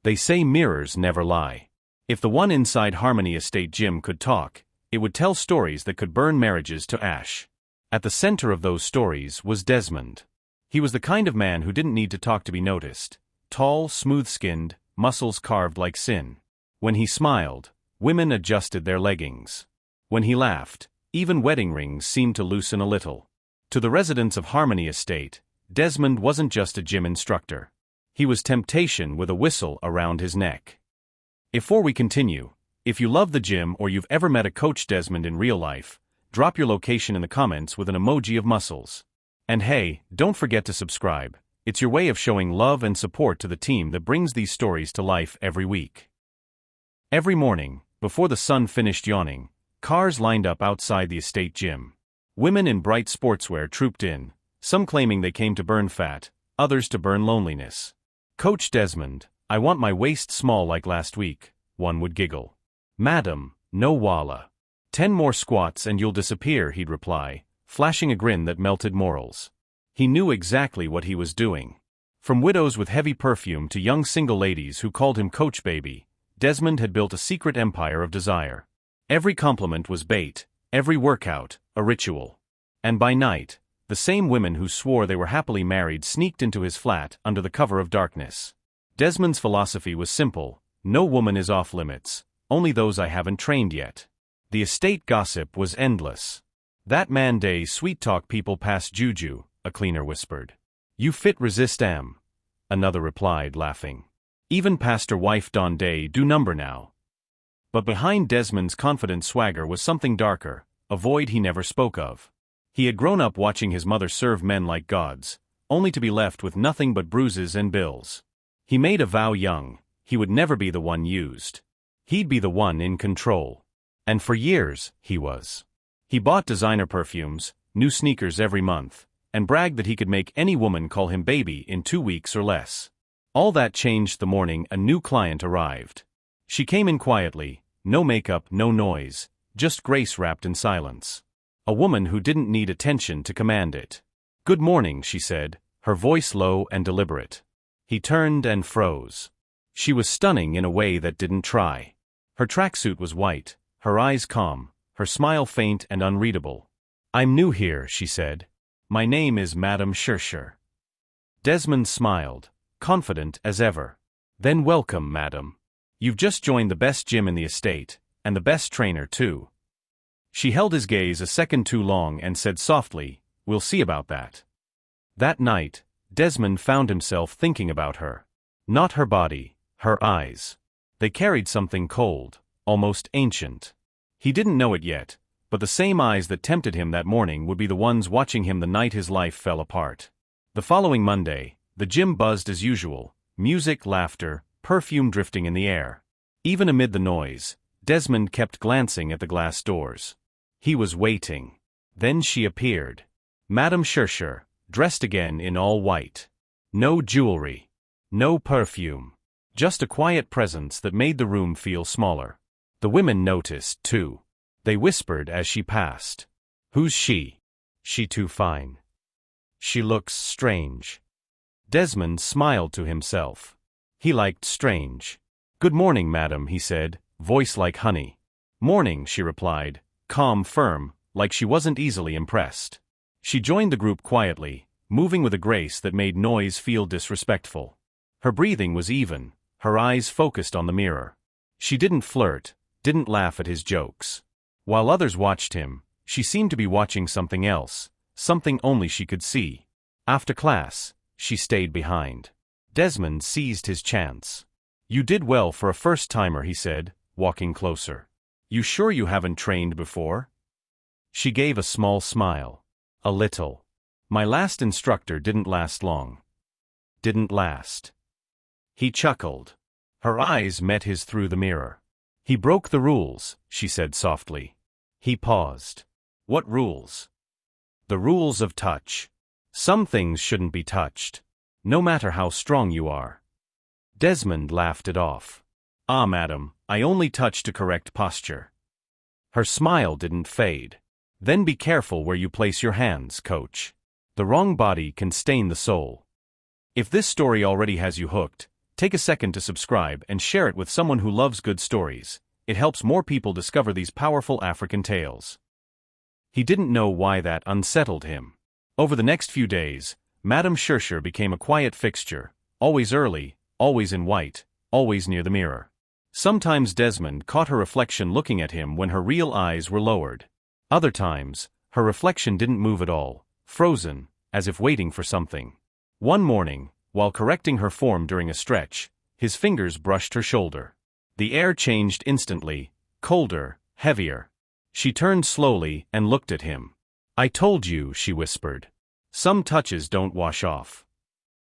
They say mirrors never lie. If the one inside Harmony Estate Gym could talk, it would tell stories that could burn marriages to ash. At the center of those stories was Desmond. He was the kind of man who didn't need to talk to be noticed. Tall, smooth-skinned, muscles carved like sin. When he smiled, women adjusted their leggings. When he laughed, even wedding rings seemed to loosen a little. To the residents of Harmony Estate, Desmond wasn't just a gym instructor. He was temptation with a whistle around his neck. Before we continue, if you love the gym or you've ever met a Coach Desmond in real life, drop your location in the comments with an emoji of muscles. And hey, don't forget to subscribe. It's your way of showing love and support to the team that brings these stories to life every week. Every morning, before the sun finished yawning, cars lined up outside the estate gym. Women in bright sportswear trooped in, some claiming they came to burn fat, others to burn loneliness. "Coach Desmond, I want my waist small like last week," one would giggle. "Madam, no walla. 10 more squats and you'll disappear," he'd reply, flashing a grin that melted morals. He knew exactly what he was doing. From widows with heavy perfume to young single ladies who called him Coach Baby, Desmond had built a secret empire of desire. Every compliment was bait, every workout, a ritual. And by night, the same women who swore they were happily married sneaked into his flat under the cover of darkness. Desmond's philosophy was simple: no woman is off limits, only those I haven't trained yet. The estate gossip was endless. "That man day sweet talk people pass juju," a cleaner whispered. "You fit resist am," another replied, laughing. "Even pastor wife Don Day do number now." But behind Desmond's confident swagger was something darker, a void he never spoke of. He had grown up watching his mother serve men like gods, only to be left with nothing but bruises and bills. He made a vow young: he would never be the one used. He'd be the one in control. And for years, he was. He bought designer perfumes, new sneakers every month, and bragged that he could make any woman call him baby in 2 weeks or less. All that changed the morning a new client arrived. She came in quietly, no makeup, no noise, just grace wrapped in silence. A woman who didn't need attention to command it. "Good morning," she said, her voice low and deliberate. He turned and froze. She was stunning in a way that didn't try. Her tracksuit was white, her eyes calm, her smile faint and unreadable. "I'm new here," she said. "My name is Madame Chercher." Desmond smiled, confident as ever. "Then welcome, madam. You've just joined the best gym in the estate, and the best trainer too." She held his gaze a second too long and said softly, "We'll see about that." That night, Desmond found himself thinking about her. Not her body, her eyes. They carried something cold, almost ancient. He didn't know it yet, but the same eyes that tempted him that morning would be the ones watching him the night his life fell apart. The following Monday, the gym buzzed as usual, music, laughter, perfume drifting in the air. Even amid the noise, Desmond kept glancing at the glass doors. He was waiting. Then she appeared. Madame Chercher, dressed again in all white. No jewelry. No perfume. Just a quiet presence that made the room feel smaller. The women noticed, too. They whispered as she passed. "Who's she? She too fine. She looks strange." Desmond smiled to himself. He liked strange. "Good morning, madam," he said, voice like honey. "Morning," she replied, calm, firm, like she wasn't easily impressed. She joined the group quietly, moving with a grace that made noise feel disrespectful. Her breathing was even, her eyes focused on the mirror. She didn't flirt, didn't laugh at his jokes. While others watched him, she seemed to be watching something else, something only she could see. After class, she stayed behind. Desmond seized his chance. "You did well for a first-timer," he said, walking closer. "You sure you haven't trained before?" She gave a small smile. "A little. My last instructor didn't last long." "Didn't last." He chuckled. Her eyes met his through the mirror. "He broke the rules," she said softly. He paused. "What rules?" "The rules of touch. Some things shouldn't be touched, no matter how strong you are." Desmond laughed it off. "Ah, madam, I only touch to correct posture." Her smile didn't fade. "Then be careful where you place your hands, coach. The wrong body can stain the soul." If this story already has you hooked, Take a second to subscribe and share it with someone who loves good stories. It helps more people discover these powerful African tales. He didn't know why that unsettled him. Over the next few days, Madame Chercher became a quiet fixture, always early, always in white, always near the mirror. Sometimes Desmond caught her reflection looking at him when her real eyes were lowered. Other times, her reflection didn't move at all, frozen, as if waiting for something. One morning, while correcting her form during a stretch, his fingers brushed her shoulder. The air changed instantly, colder, heavier. She turned slowly and looked at him. "I told you," she whispered. "Some touches don't wash off."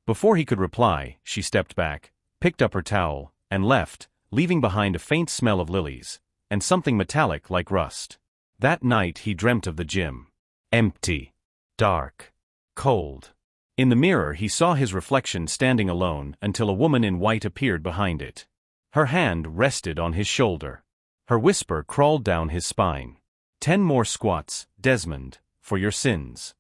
Before he could reply, she stepped back, picked up her towel, and left, leaving behind a faint smell of lilies, and something metallic like rust. That night he dreamt of the gym. Empty. Dark. Cold. In the mirror he saw his reflection standing alone until a woman in white appeared behind it. Her hand rested on his shoulder. Her whisper crawled down his spine. 10 more squats, Desmond, for your sins."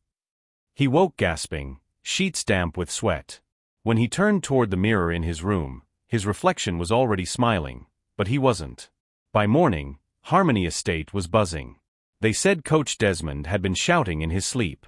He woke gasping, sheets damp with sweat. When he turned toward the mirror in his room, his reflection was already smiling, but he wasn't. By morning, Harmony Estate was buzzing. They said Coach Desmond had been shouting in his sleep.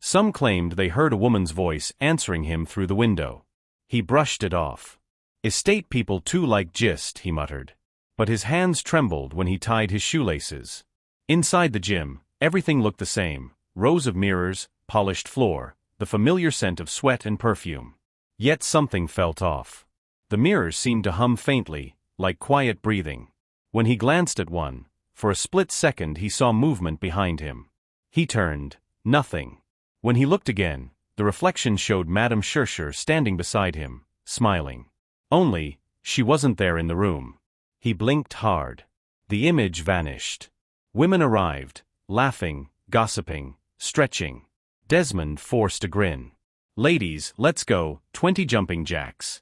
Some claimed they heard a woman's voice answering him through the window. He brushed it off. "Estate people too like gist," he muttered. But his hands trembled when he tied his shoelaces. Inside the gym, everything looked the same: rows of mirrors, polished floor, the familiar scent of sweat and perfume. Yet something felt off. The mirrors seemed to hum faintly, like quiet breathing. When he glanced at one, for a split second he saw movement behind him. He turned. Nothing. When he looked again, the reflection showed Madame Chercher standing beside him, smiling. Only, she wasn't there in the room. He blinked hard. The image vanished. Women arrived, laughing, gossiping, stretching. Desmond forced a grin. "Ladies, let's go, 20 jumping jacks."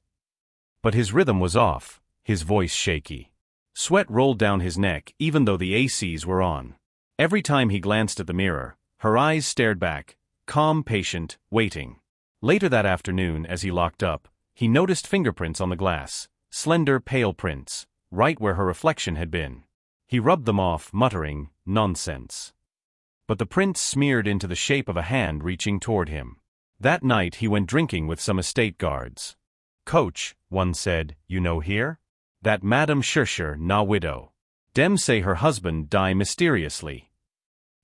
But his rhythm was off, his voice shaky. Sweat rolled down his neck even though the ACs were on. Every time he glanced at the mirror, her eyes stared back, calm, patient, waiting. Later that afternoon, as he locked up, he noticed fingerprints on the glass, slender, pale prints, right where her reflection had been. He rubbed them off, muttering, "Nonsense." But the prints smeared into the shape of a hand reaching toward him. That night he went drinking with some estate guards. "Coach," one said, "you know here? That Madame Chercher, na widow. Dem say her husband die mysteriously."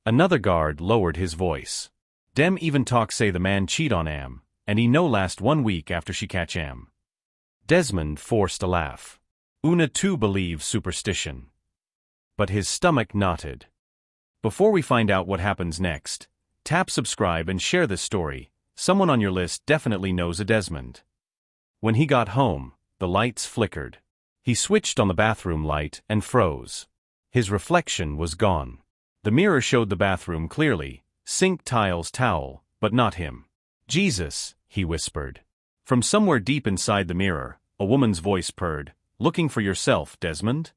Another guard lowered his voice. "Dem even talk say the man cheat on am, and he no last 1 week after she catch am." Desmond forced a laugh. Una too believe superstition. But his stomach knotted. Before we find out what happens next, tap subscribe and share this story. Someone on your list definitely knows a Desmond. When he got home, the lights flickered. He switched on the bathroom light and froze. His reflection was gone. The mirror showed the bathroom clearly, sink tiles, towel, but not him. "Jesus," he whispered. From somewhere deep inside the mirror, a woman's voice purred, "Looking for yourself, Desmond?"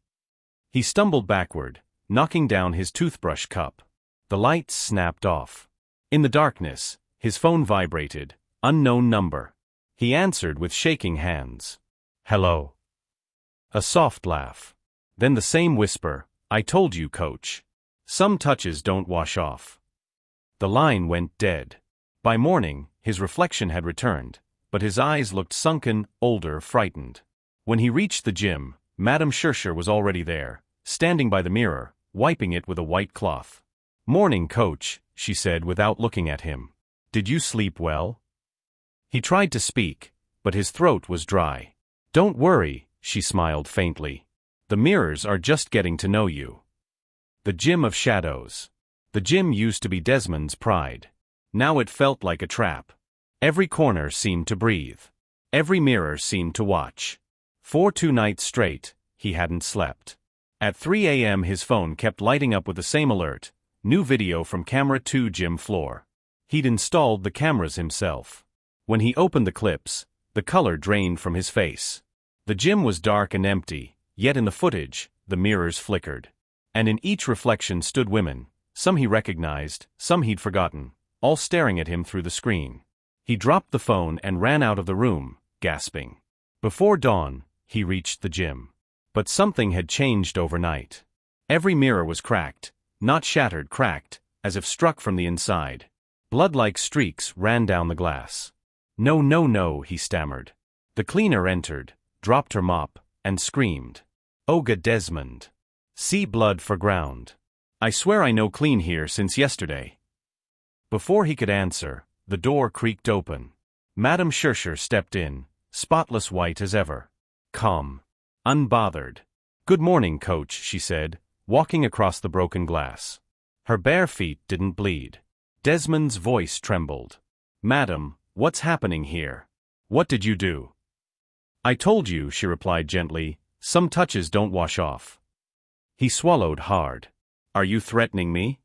He stumbled backward, knocking down his toothbrush cup. The lights snapped off. In the darkness, his phone vibrated, unknown number. He answered with shaking hands. "Hello." A soft laugh. Then the same whisper, "I told you, Coach. Some touches don't wash off." The line went dead. By morning, his reflection had returned, but his eyes looked sunken, older, frightened. When he reached the gym, Madame Chercher was already there, standing by the mirror, wiping it with a white cloth. "Morning, Coach," she said without looking at him. "Did you sleep well?" He tried to speak, but his throat was dry. "Don't worry," she smiled faintly. "The mirrors are just getting to know you." The Gym of Shadows. The gym used to be Desmond's pride. Now it felt like a trap. Every corner seemed to breathe. Every mirror seemed to watch. For 2 nights straight, he hadn't slept. At 3 a.m. his phone kept lighting up with the same alert, new video from camera 2 gym floor. He'd installed the cameras himself. When he opened the clips, the color drained from his face. The gym was dark and empty, yet in the footage, the mirrors flickered. And in each reflection stood women, some he recognized, some he'd forgotten, all staring at him through the screen. He dropped the phone and ran out of the room, gasping. Before dawn, he reached the gym. But something had changed overnight. Every mirror was cracked, not shattered, cracked, as if struck from the inside. Blood-like streaks ran down the glass. "No, no, no," he stammered. The cleaner entered, dropped her mop, and screamed. "Oga Desmond. See blood for ground. I swear I no clean here since yesterday." Before he could answer, the door creaked open. Madame Schercher stepped in, spotless white as ever. Calm. Unbothered. "Good morning, coach," she said, walking across the broken glass. Her bare feet didn't bleed. Desmond's voice trembled. "Madam, what's happening here? What did you do?" "I told you," she replied gently, "some touches don't wash off." He swallowed hard. "Are you threatening me?"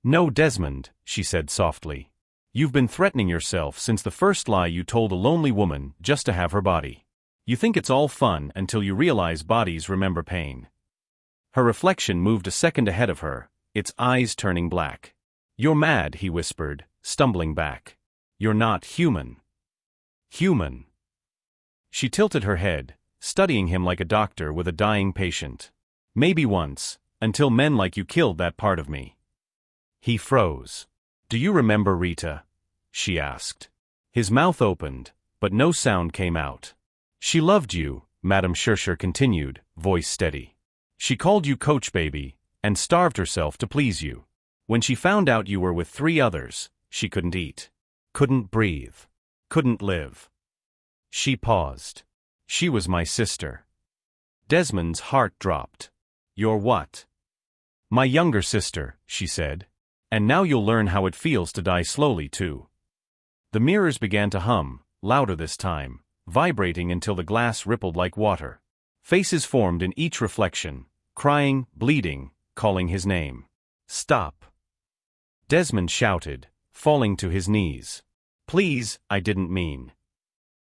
"No, Desmond," she said softly. "You've been threatening yourself since the first lie you told a lonely woman just to have her body. You think it's all fun until you realize bodies remember pain." Her reflection moved a second ahead of her, its eyes turning black. "You're mad," he whispered, stumbling back. "You're not human." "Human." She tilted her head, studying him like a doctor with a dying patient. "Maybe once, until men like you killed that part of me." He froze. "Do you remember Rita?" she asked. His mouth opened, but no sound came out. "She loved you," Madame Schercher continued, voice steady. "She called you Coach Baby, and starved herself to please you. When she found out you were with 3 others, she couldn't eat. Couldn't breathe. Couldn't live." She paused. "She was my sister." Desmond's heart dropped. "Your what?" "My younger sister," she said. "And now you'll learn how it feels to die slowly, too." The mirrors began to hum, louder this time, vibrating until the glass rippled like water. Faces formed in each reflection, crying, bleeding, calling his name. "Stop!" Desmond shouted, falling to his knees. "Please, I didn't mean."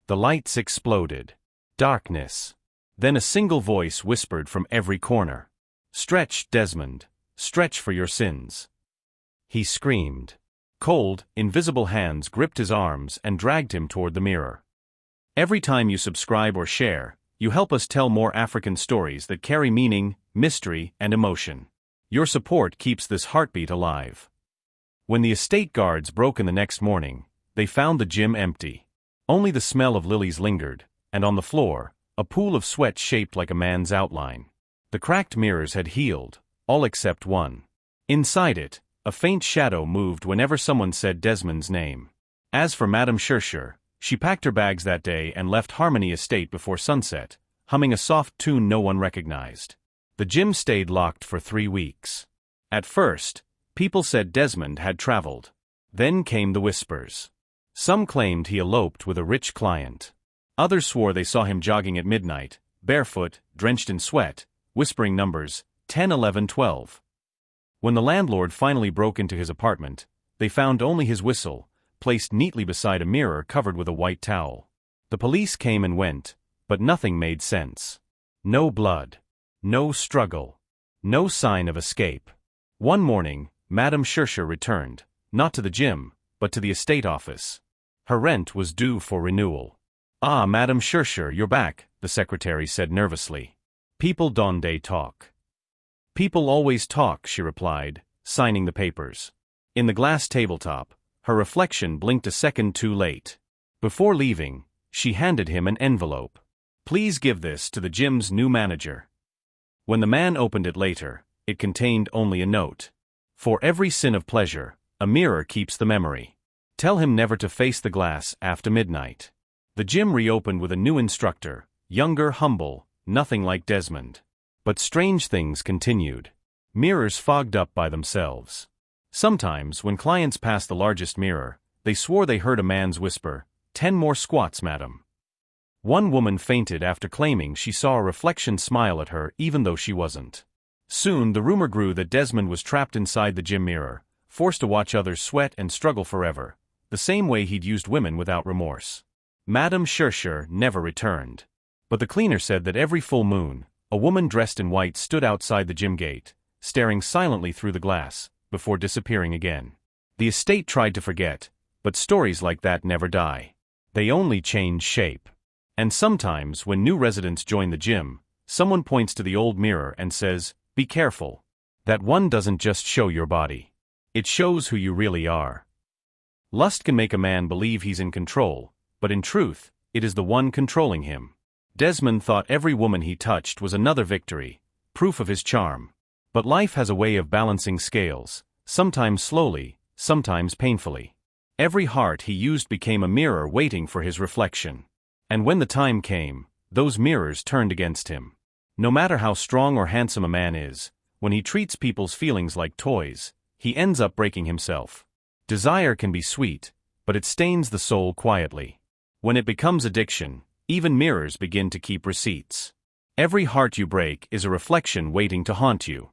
The lights exploded. Darkness. Then a single voice whispered from every corner. "Stretch, Desmond. Stretch for your sins." He screamed. Cold, invisible hands gripped his arms and dragged him toward the mirror. Every time you subscribe or share, you help us tell more African stories that carry meaning, mystery, and emotion. Your support keeps this heartbeat alive. When the estate guards broke in the next morning, they found the gym empty. Only the smell of lilies lingered, and on the floor, a pool of sweat shaped like a man's outline. The cracked mirrors had healed, all except one. Inside it, a faint shadow moved whenever someone said Desmond's name. As for Madame Schercher, she packed her bags that day and left Harmony Estate before sunset, humming a soft tune no one recognized. The gym stayed locked for 3 weeks. At first, people said Desmond had traveled. Then came the whispers. Some claimed he eloped with a rich client. Others swore they saw him jogging at midnight, barefoot, drenched in sweat, whispering numbers, 10, 11, 12. When the landlord finally broke into his apartment, they found only his whistle, placed neatly beside a mirror covered with a white towel. The police came and went, but nothing made sense. No blood. No struggle. No sign of escape. One morning, Madame Schercher returned, not to the gym, but to the estate office. Her rent was due for renewal. "Ah, Madame Schercher, you're back," the secretary said nervously. "People don't talk." "People always talk," she replied, signing the papers. In the glass tabletop, her reflection blinked a second too late. Before leaving, she handed him an envelope. "Please give this to the gym's new manager." When the man opened it later, it contained only a note. "For every sin of pleasure, a mirror keeps the memory. Tell him never to face the glass after midnight." The gym reopened with a new instructor, younger, humble, nothing like Desmond. But strange things continued. Mirrors fogged up by themselves. Sometimes, when clients passed the largest mirror, they swore they heard a man's whisper, 10 more squats, madam." One woman fainted after claiming she saw a reflection smile at her even though she wasn't. Soon the rumor grew that Desmond was trapped inside the gym mirror, forced to watch others sweat and struggle forever, the same way he'd used women without remorse. Madame Schercher never returned. But the cleaner said that every full moon, a woman dressed in white stood outside the gym gate, staring silently through the glass, before disappearing again. The estate tried to forget, but stories like that never die. They only change shape. And sometimes, when new residents join the gym, someone points to the old mirror and says, "Be careful. That one doesn't just show your body. It shows who you really are." Lust can make a man believe he's in control, but in truth, it is the one controlling him. Desmond thought every woman he touched was another victory, proof of his charm. But life has a way of balancing scales, sometimes slowly, sometimes painfully. Every heart he used became a mirror waiting for his reflection. And when the time came, those mirrors turned against him. No matter how strong or handsome a man is, when he treats people's feelings like toys, he ends up breaking himself. Desire can be sweet, but it stains the soul quietly. When it becomes addiction, even mirrors begin to keep receipts. Every heart you break is a reflection waiting to haunt you.